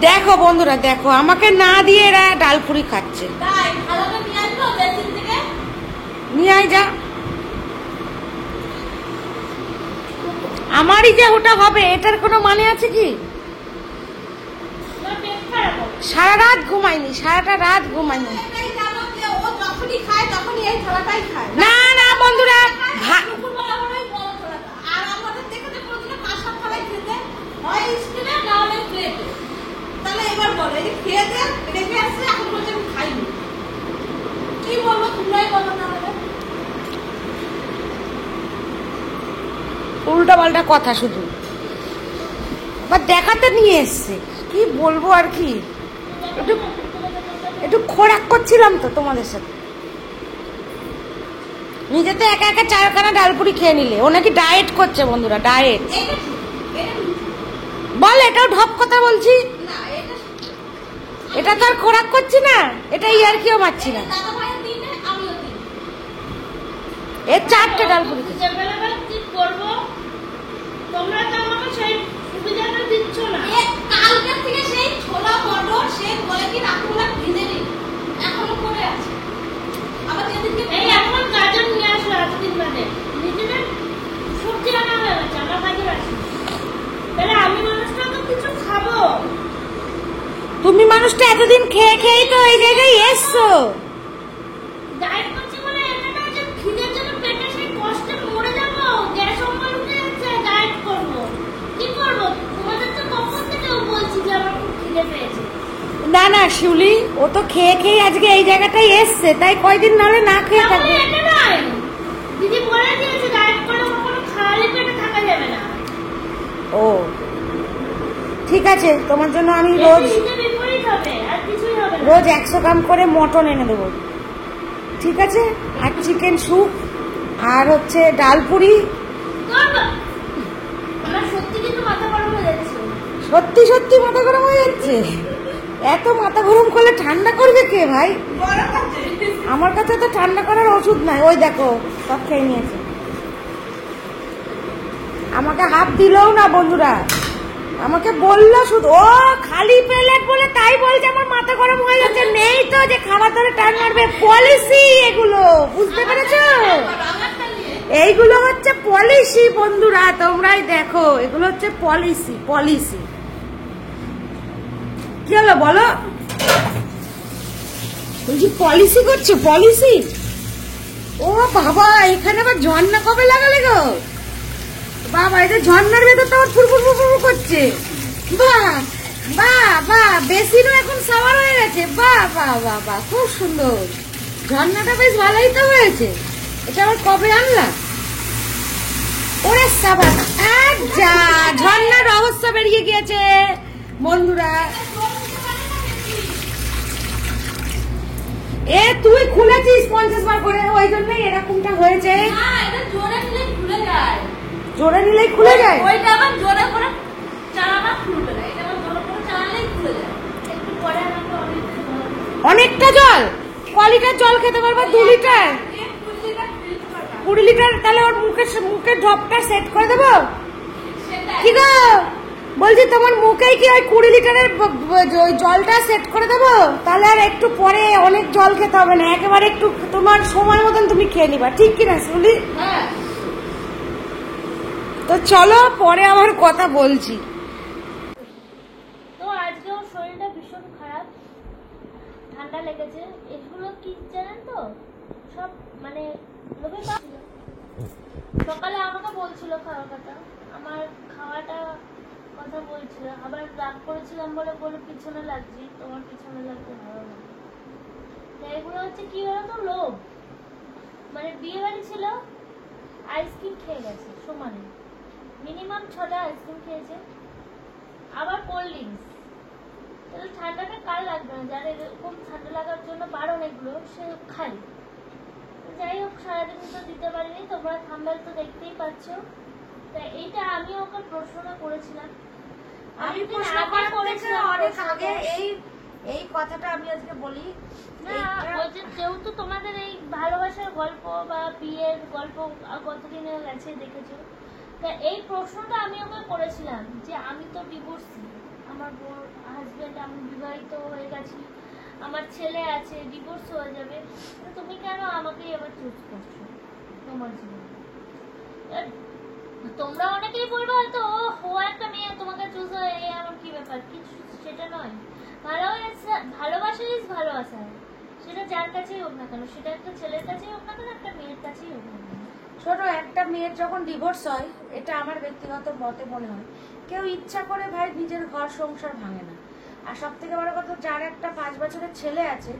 দেখো বন্ধুরা, দেখো আমাকে না দিয়ে এরা ডালপুরি খাচ্ছে। নিয়ে আয় যা। আমারই যে ওটা হবে এটার কোনো মানে আছে কি? সারা রাত ঘুমাইনি, সারাটা রাত ঘুমাইনি। না না বন্ধুরা, উল্টা পাল্টা কথা শুধু আবার দেখাতে নিয়ে এসছে। কি বলবো আর কি, একটু একটু খোরাক করছিলাম তো তোমাদের সাথে। নিজে তো একা একা চারখানা ডালপুরি খেয়ে নিলে। ও নাকি ডায়েট করছে বন্ধুরা, ডায়েট। বল, এটাও ঢপ কথা বলছি, এটা তো আর খোরাক করছি না, এটা ইয়ার কেউ মারছি না। এর 4টে ডালপুরি তুমি মানুষটা এতদিন খেয়ে খেয়েই তো এই জায়গায় এসছো। না না শিউলি, ও তো খেয়ে খেয়ে আজকে এই জায়গাটাই এসছে, তাই কয়দিন নাহলে না খেয়ে থাকবে। ও ঠিক আছে, তোমার জন্য আমি রোজ 100 গ্রাম করে মটন এনে দেবো, ঠিক আছে? আর চিকেন স্যুপ, আর হচ্ছে ডালপুরি। সত্যি সত্যি মাথা গরম হয়ে যাচ্ছে। এত মাথা গরম করলে ঠান্ডা করবে কে ভাই? আমার কাছে তো ঠান্ডা করার ওষুধ নাই। ওই দেখো সব খেয়ে নিয়েছে, আমাকে হাত দিলও না বন্ধুরা, আমাকে বললো শুধু। ও খালি প্লেট বলে তাই বলছে আমার মাথা গরম হয়ে যাচ্ছে। নেই তো যে খাবার ধরে টান মারবে। পলিসি এগুলো, বুঝতে পেরেছো? এইগুলো হচ্ছে পলিসি বন্ধুরা, তোমরাই দেখো, এগুলো হচ্ছে পলিসি। পলিসি কি হলো বলো? বলছি পলিসি করছো, পলিসি। ও বাবা, এখানে আবার ঝর্ণা কবে লাগালে গো বাবা? এটা ঝর্ণার ভেতর তো আবার ফুরফুর ফুরফুর করছে। বাহ বাহ বাহ, বেসিনও এখন সাওয়ার হয়ে গেছে। বাহ বাহ বাহ বাহ, খুব সুন্দর। ঝর্ণাটা বেশ ভালোই তো হয়েছে। এটা আবার কবে আনলা? ওরে সাবাস, যা ঝর্ণার রহস্য বেরিয়ে গিয়েছে বন্ধুরা। এ তুই খুলেছিস 50 বার করে, ওই জন্যই এরকমটা হয়েছে। জোরে নিলেই খুলে যায়। ওইটা আবার জোরে করে চালানো খুলবে না, এটা আবার জোরে করে চালালেই খুলে যায়। একটু পরে আমাকে অনেকটা জল, কয় লিটার জল খেতে পারবা? 2 লিটার 20 লিটার। তাহলে ওর মুখের ঢপটা সেট করে দেবো। কি গো বলছি, তোমার মুখেই কি ওই 20 লিটারের ওই জলটা সেট করে দেবো? তাহলে আর একটু পরে অনেক জল খেতে হবে না, একেবারে একটু তোমার সময় মতন তুমি খেয়ে নিবা, ঠিক কিনা শুনলি? হ্যাঁ। তো চলো পরে আমার কথা বলছি। তো আজকে ওর শরীরটা ভীষণ খারাপ, ঠান্ডা লেগেছে। এগুলো কি জানেন তো, সব মানে সকালে আমাকে বলছিল খাওয়ার কথা, আমার খাওয়াটা কথা বলছিল, আবার রাগ করেছিলাম বলে বলে পিছনে লাগছি, তোমার পিছনে লাগতে ভালো না। এগুলো হচ্ছে কি বলতো, লোভ। মানে বিয়ে বাড়ি ছিল, আইসক্রিম খেয়ে গেছে সমানে, মিনিমাম 6টা আইসক্রিম খেয়েছে, আবার কোল্ড ড্রিঙ্কস। তাহলে ঠান্ডাটা কার লাগবে না? যার এরকম ঠান্ডা লাগার জন্য বারণ এগুলো, সে খাই। যাই হোক, সারাদিন তো দিতে পারিনি, তোমরা থাম্বনেল তো দেখতেই পাচ্ছ। তাই এইটা আমি ওকে প্রশ্ন করেছিলাম, আমি প্রশ্ন করেছিলাম অনেক আগে। এই কথাটা আমি আজকে বলি না, বলছে যেহেতু তোমাদের এই ভালোবাসার গল্প বা বিয়ের গল্প কতদিন গেছে দেখেছো, তা এই প্রশ্নটা আমি ওকে করেছিলাম যে আমি তো ডিভোর্সি, আমার হাজবেন্ড আমি বিবাহিত হয়ে গেছি, আমার ছেলে আছে, ডিভোর্স হয়ে যাবে, তুমি কেন আমাকেই আবার চুজ করছো তোমার জীবনে? তোমরা অনেকেই বলবে হয়তো ও একটা মেয়ে তোমাকে চুজ হয়ে এমন কি ব্যাপার, কিছু সেটা নয়। ভালোবাসা ইজ ভালোবাসা, সেটা যার কাছেই হোক না কেন, সেটা একটা ছেলের কাছেই হোক না কেন, একটা মেয়ের কাছেই হোক না কেন। শোনো, একটা মেয়ের যখন ডিভোর্স হয়, এটা আমার ব্যক্তিগত মতে মনে হয় কেউ ইচ্ছা করে ভাই নিজের ঘর সংসার ভাঙে না। আর সব থেকে বড় কথা, যার একটা 5 বছরের ছেলে আছে,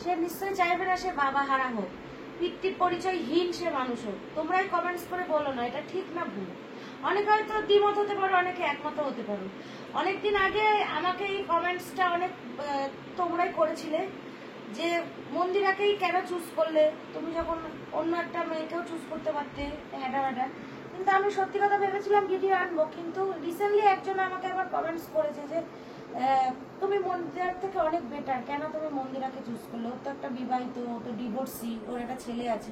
সে নিশ্চয়ই চাইবে না সে বাবা হারা হোক, পিতৃ পরিচয়হীন সে মানুষ হোক। তোমরাই কমেন্টস করে বলো না এটা ঠিক না ভুল। অনেকে হয়তো দ্বিমত হতে পারো, অনেকে একমত হতে পারো। অনেকদিন আগে আমাকে এই কমেন্টসটা অনেক তোমরাই করেছিলে যে মন্দিরাকেই কেন চুজ করলে, তুমি যখন অন্য একটা মেয়েকেও চুজ করতে পারতে, হ্যাডা হ্যাডা। কিন্তু আমি সত্যি কথা ভেবেছিলাম ভিডিও আনবো, কিন্তু রিসেন্টলি একজন আমাকে আবার কমেন্টস করেছে যে তুমি মন্দিরার থেকে অনেক বেটার, কেন তুমি মন্দিরাকে চুজ করলে, ওর তো একটা বিবাহিত, ও তো ডিভোর্সি, ওর একটা ছেলে আছে।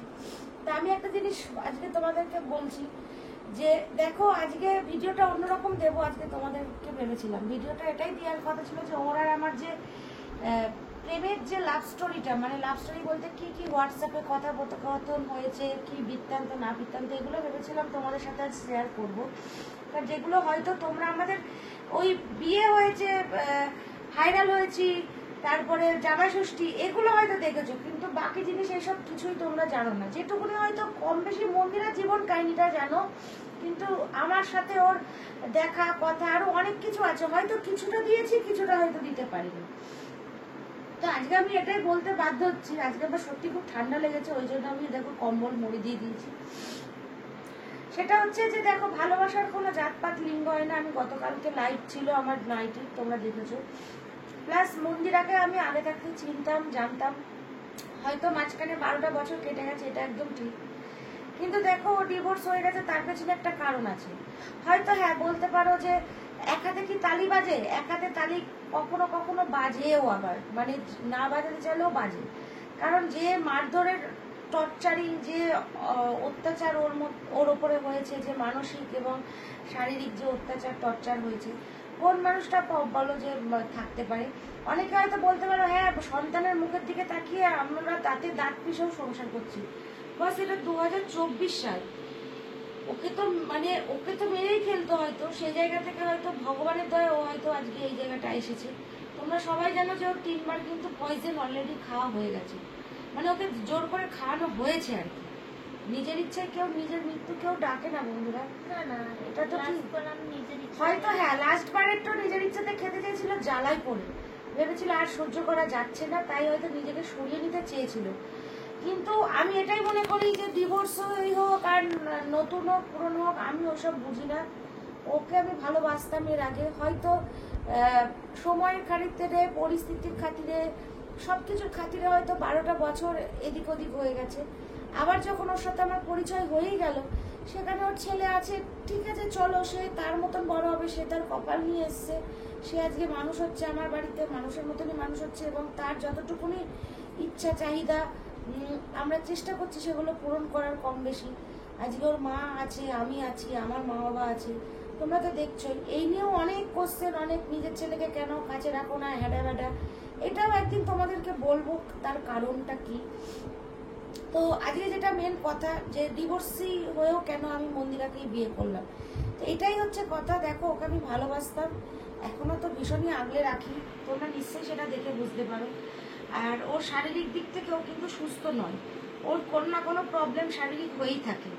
তা আমি একটা জিনিস আজকে তোমাদেরকে বলছি যে দেখো, আজকে ভিডিওটা অন্যরকম দেবো। আজকে তোমাদেরকে ভেবেছিলাম ভিডিওটা এটাই দেওয়ার কথা ছিল যে ওর আর আমার যে প্রেমের যে লাভ স্টোরিটা, মানে লাভ স্টোরি বলতে কি কি হোয়াটসঅ্যাপে কথোপকথন হয়েছে, কি বৃত্তান্ত না বৃত্তান্ত, এগুলো ভেবেছিলাম তোমাদের সাথে আজ শেয়ার করবো। কারণ যেগুলো হয়তো তোমরা আমাদের ওই বিয়ে হয়েছে, ভাইরাল হয়েছি, তারপরে জামাই ষষ্ঠী, এগুলো হয়তো দেখেছো, কিন্তু বাকি জিনিস এইসব কিছুই তোমরা জানো না। যেটুকুনি হয়তো কম বেশি মন্দিরের জীবন কাহিনীটা জানো, কিন্তু আমার সাথে ওর দেখা কথা আরো অনেক কিছু আছে, হয়তো কিছুটা দিয়েছি, কিছুটা হয়তো দিতে পারিনি। তো আজকে আমি এটাই বলতে বাধ্য হচ্ছি, আজকে আমার সত্যি খুব ঠান্ডা লেগেছে, ওই জন্য আমি দেখো কম্বল মুড়ি দিয়ে দিয়েছি। সেটা হচ্ছে যে দেখো, ভালোবাসার কোনো জাতপাত লিঙ্গ হয় না। আমি গতকালকে লাইভ ছিল আমার নাইটে, তোমরা দেখেছো। প্লাস মন্দিরাকে আমি আগে থাকতে চিনতাম, জানতাম, হয়তো মাঝখানে 12টা বছর কেটে গেছে, এটা একদম ঠিক। কিন্তু দেখো, ও ডিভোর্স হয়ে গেছে, তার পেছনে একটা কারণ আছে। হয়তো হ্যাঁ বলতে পারো যে এক হাতে কি তালি বাজে, এক হাতে তালি কখনো কখনো বাজেও, আবার মানে না বাজাতে চাইলেও বাজে। কারণ যে মারধরের টর্চারিং, যে অত্যাচার ওর ওপরে হয়েছে, যে মানসিক এবং শারীরিক যে অত্যাচার টর্চার হয়েছে, কোন মানুষটা বলো যে থাকতে পারে? অনেকে হয়তো বলতে পারো হ্যাঁ সন্তানের মুখের দিকে তাকিয়ে আমরা দাঁতে দাঁত পিষেও সংসার করছি, বাস এটা 2024 সাল। ওকে তো মেরেই ফেলতো হয়তো, সেই জায়গা থেকে হয়তো ভগবানের দয়া ও হয়তো আজকে এই জায়গাটা এসেছে। তোমরা সবাই জানো যে ওর 3বার কিন্তু পয়জন অলরেডি খাওয়া হয়ে গেছে, মানে ওকে জোর করে খাওয়ানো হয়েছে আর কি। নিজের ইচ্ছায় কেউ নিজের মৃত্যু কেউ ডাকে না বন্ধুরা। না এটা তো নিজের ইচ্ছা, হয়তো হ্যাঁ লাস্ট বারের তো নিজের ইচ্ছাতে খেতে চেয়েছিল, জ্বালাই পড়ে ভেবেছিল আর সহ্য করা যাচ্ছে না, তাই হয়তো নিজেকে সরিয়ে নিতে চেয়েছিল। কিন্তু আমি এটাই মনে করি যে ডিভোর্স হোক আর নতুন হোক পুরনো হোক, আমি ওসব বুঝি না। ওকে আমি ভালোবাসতাম এর আগে, হয়তো সময়ের খাতিরে, পরিস্থিতির খাতিরে, সবকিছুর খাতিরে হয়তো 12টা বছর এদিক ওদিক হয়ে গেছে। আবার যখন ওর সাথে আমার পরিচয় হয়েই গেল, সেখানে ওর ছেলে আছে, ঠিক আছে চলো, সে তার মতন বড় হবে, সে তার কপাল নিয়ে এসছে, সে আজকে মানুষ হচ্ছে আমার বাড়িতে, মানুষের মতনই মানুষ হচ্ছে, এবং তার যতটুকুনি ইচ্ছা চাহিদা আমরা চেষ্টা করছি সেগুলো পূরণ করার কম বেশি। আজকে ওর মা আছে, আমি আছি, আমার মা বাবা আছে, তোমরা তো দেখছোই। এই নিয়েও অনেক কোশ্চেন, অনেক নিজের ছেলেকে কেন কাছে রাখো না, হ্যাডা ব্যাডা, এটাও একদিন তোমাদেরকে বলবো তার কারণটা কি। তো আজকে যেটা মেন কথা, যে ডিভোর্সি হয়েও কেন আমি মন্দিরাকেই বিয়ে করলাম, তো এটাই হচ্ছে কথা। দেখো, ওকে আমি ভালোবাসতাম, এখনো তো ভীষণই আগলে রাখি, তোমরা নিশ্চয়ই সেটা দেখে বুঝতে পারো। আর ওর শারীরিক দিক থেকেও কিন্তু সুস্থ নয়, ওর কোনো না কোনো প্রবলেম শারীরিক হয়েই থাকে।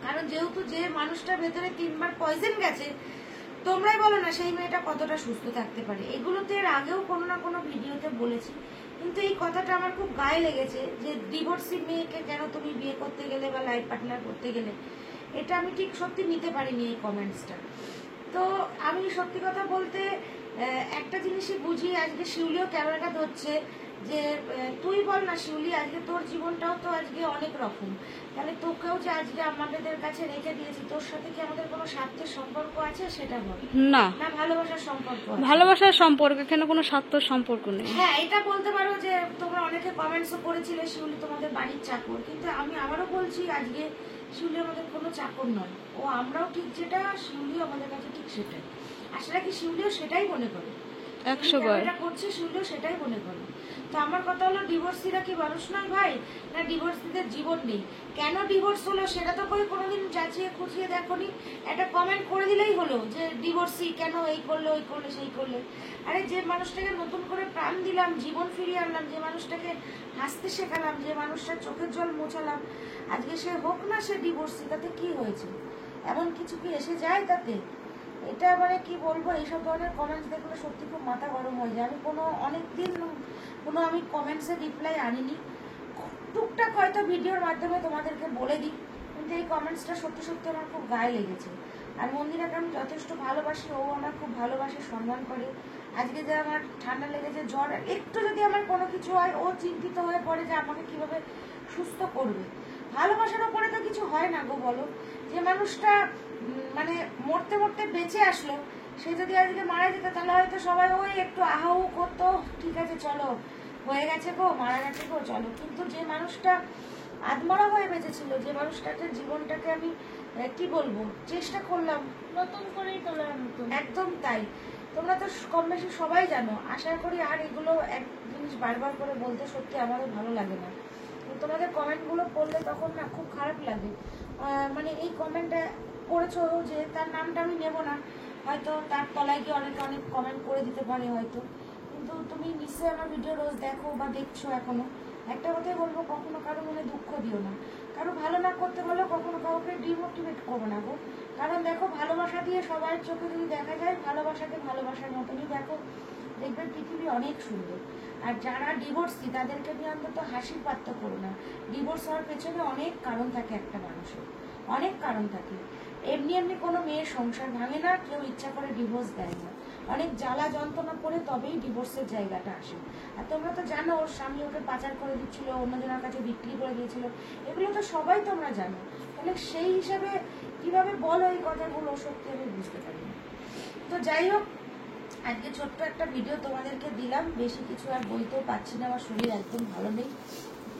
কারণ যেহেতু যে মানুষটার ভেতরে 3বার পয়জন গেছে, তোমরাই বলো না সেই মেয়েটা কতটা সুস্থ থাকতে পারে। এগুলোতে এর আগেও কোনো না কোনো ভিডিওতে বলেছি, কিন্তু এই কথাটা আমার খুব গায়ে লেগেছে যে ডিভোর্সি মেয়েকে কেন তুমি বিয়ে করতে গেলে বা লাইফ পার্টনার করতে গেলে, এটা আমি ঠিক সত্যি নিতে পারিনি এই কমেন্টসটা। তো আমি সত্যি কথা বলতে একটা জিনিসই বুঝি, আজকে শিউলিও ক্যামেরাটা ধরছে, যে তুই বল না শিউলি, আজকে তোর জীবনটাও তো আজকে অনেক রকম, তাহলে তোকেও যে আজকে আমাদের কাছে রেখে দিয়েছি, তোর সাথে কি আমাদের কোনো স্বার্থের সম্পর্ক আছে সেটা বল। না, না ভালোবাসার সম্পর্ক, ভালোবাসার সম্পর্ক, এখানে কোনো স্বার্থের সম্পর্ক নেই। হ্যাঁ এটা বলতে পারো যে তোমরা অনেকে কমেন্টসও করেছিলে শিউলি তোমাদের বাড়ির চাকর, কিন্তু আমি আবারও বলছি আজকে শিউলি আমাদের কোনো চাকর নয়। ও আমরাও ঠিক যেটা, শিউলি আমাদের কাছে ঠিক সেটাই। আসলে কি শিউলিও সেটাই মনে করে, 100 বার। এটা করছে শুনলো সেটাই মনে করো। তো আমার কথা হলো ডিভোর্সিরা কি মানুষ নয় ভাই, না ডিভোর্সিদের জীবন নেই? কেন ডিভোর্স হলো সেটা তো কোনোদিন যাচিয়ে খুঁচিয়ে দেখোনি। একটা কমেন্ট করে দিলেই হলো যে ডিভোর্সি কেন, এই করলে ওই করলে সেই করলে। আরে যে মানুষটাকে নতুন করে প্রাণ দিলাম, জীবন ফিরিয়ে আনলাম, যে মানুষটাকে হাসতে শেখালাম, যে মানুষটার চোখের জল মোছালাম, আজকে সে হোক না সে ডিভোর্সি, তাতে কি হয়েছে? এমন কিছু কি এসে যায় তাতে? এটা মানে কি বলবো, এইসব ধরনের কমেন্টস দেখলে সত্যি খুব মাথা গরম হয়ে যায়। আমি অনেকদিন আমি কমেন্টসের রিপ্লাই আনিনি, টুকটাক হয়তো ভিডিওর মাধ্যমে তোমাদেরকে বলে দিই, কিন্তু এই কমেন্টসটা সত্যি সত্যি আমার খুব গায়ে লেগেছে। আর মন্দিরাকে আমি যথেষ্ট ভালোবাসি, ও আমার খুব ভালোবাসে, সম্মান করে। আজকে যে আমার ঠান্ডা লেগেছে, জ্বর, একটু যদি আমার কোনো কিছু হয় ও চিন্তিত হয়ে পড়ে যে আমাকে কিভাবে সুস্থ করবে। ভালোবাসার ওপরে তো কিছু হয় না গো, বলো। যে মানুষটা মানে মরতে মরতে বেঁচে আসলো, সে যদি আজকে মারা যেত তাহলে হয়তো সবাই ওই একটু আহাউ করতো, ঠিক আছে চলো হয়ে গেছে গো, মারা গেছে গো, চলো। কিন্তু যে মানুষটা আধমরা হয়ে বেঁচেছিল, যে মানুষটাকে জীবনটাকে আমি কি বলবো চেষ্টা করলাম নতুন করেই তোলার মতো। একদম তাই। তোমরা তো কম বেশি সবাই জানো। আশা করি আর এগুলো এক জিনিস বারবার করে বলতে সত্যি আমারও ভালো লাগে না। তোমাদের কমেন্টগুলো পড়লে তখন না খুব খারাপ লাগে। মানে এই কমেন্টটা করেছো যে তার নামটা আমি নেব না, হয়তো তার তলায় গিয়ে অনেকে অনেক কমেন্ট করে দিতে পারে হয়তো, কিন্তু তুমি নিশ্চয়ই আমার ভিডিও রোজ দেখো বা দেখছো এখনো। একটা কথাই বলবো, কখনো কারো মনে দুঃখ দিও না। কারো ভালো না করতে হলেও কখনো কাউকে ডিমোটিভেট করবে না গো। কারণ দেখো, ভালোবাসা দিয়ে সবার চোখে যদি দেখা যায়, ভালোবাসাকে ভালোবাসার মতনই দেখো, দেখবেন পৃথিবী অনেক সুন্দর। আর যারা ডিভোর্সি তাদেরকে নিয়ে অন্তত হাসির পাত্র করো না। ডিভোর্স হওয়ার পেছনে অনেক কারণ থাকে, একটা মানুষের অনেক কারণ থাকে। এমনি এমনি কোনো মেয়ের সংসার ভাঙে না, কেউ ইচ্ছা করে ডিভোর্স দেয় না। অনেক জ্বালা যন্ত্রণা করে তবেই ডিভোর্সের জায়গাটা আসে। আর তোমরা তো জানো ওর স্বামী ওকে পাচার করে দিচ্ছিল, অন্যজনের কাছে বিক্রি করে দিয়েছিল, এগুলো তো সবাই তোমরা জানো। তাহলে সেই হিসাবে কিভাবে বলো এই কথাগুলো, সত্যি আমি বুঝতে পারি না। তো যাই হোক, আজকে ছোট্ট একটা ভিডিও তোমাদেরকে দিলাম, বেশি কিছু আর বলতেও পারছি না, আমার শরীর একদম ভালো নেই,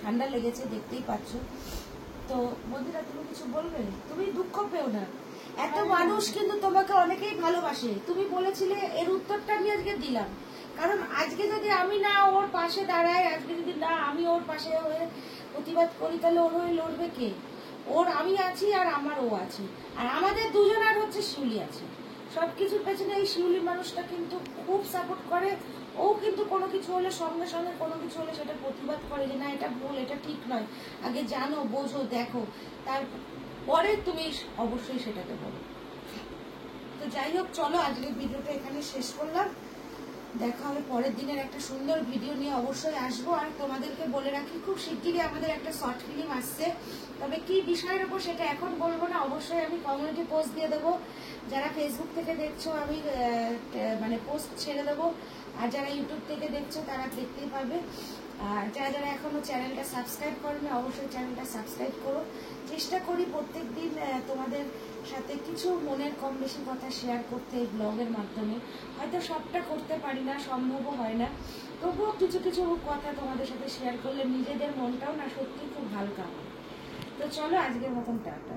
ঠান্ডা লেগেছে দেখতেই পাচ্ছ। তো বন্ধুরা তুমি কিছু বলবে? তুমি দুঃখ পেও না, এত মানুষ কিন্তু তোমাকে অনেকেই ভালোবাসে। তুমি বলেছিলে, এর উত্তরটা আমি আজকে দিলাম। কারণ আজকে যদি আমি না ওর পাশে দাঁড়াই, আজকে যদি না আমি ওর পাশে হয়ে প্রতিবাদ করি, তাহলে ওর হয়ে লড়বে কে? ওর আমি আছি আর আমার ও আছে, আর আমাদের দুজন আর হচ্ছে শিউলি আছে। সবকিছুর পেছনে এই শিউলি মানুষটা কিন্তু খুব সাপোর্ট করে। ও কিন্তু কোনো কিছু হলে সঙ্গে সঙ্গে কোনো কিছু হলে সেটা প্রতিবাদ করে যে না এটা ভুল, এটা ঠিক নয়, আগে জানো বোঝো দেখো, তারপরে তুমি অবশ্যই সেটাকে বলো। তো যাই হোক, চলো আজকের ভিডিওটা এখানে শেষ করলাম। দেখা হবে পরের দিনের একটা সুন্দর ভিডিও নিয়ে, অবশ্যই আসবো। আর তোমাদেরকে বলে রাখি, খুব শিগগিরই আমাদের একটা শর্ট ফিল্ম আসছে, তবে কি বিষয়ের উপর সেটা এখন বলবো না, অবশ্যই আমি কমিউনিটি পোস্ট দিয়ে দেবো। যারা ফেসবুক থেকে দেখছো আমি মানে পোস্ট ছেড়ে দেবো, আর যারা ইউটিউব থেকে দেখছো তারা দেখতেই পাবে। আর যারা যারা এখনো চ্যানেলটা সাবস্ক্রাইব করেনি, অবশ্যই চ্যানেলটা সাবস্ক্রাইব করো। চেষ্টা করি প্রত্যেকদিন তোমাদের সাথে কিছু মনের কম বেশি কথা শেয়ার করতে এই ব্লগের মাধ্যমে। হয়তো সবটা করতে পারি না, সম্ভবও হয় না, তবুও কিছু কিছু কথা তোমাদের সাথে শেয়ার করলে নিজেদের মনটাও না সত্যি খুব হালকা হয়। তো চলো আজকের মতন টাটা।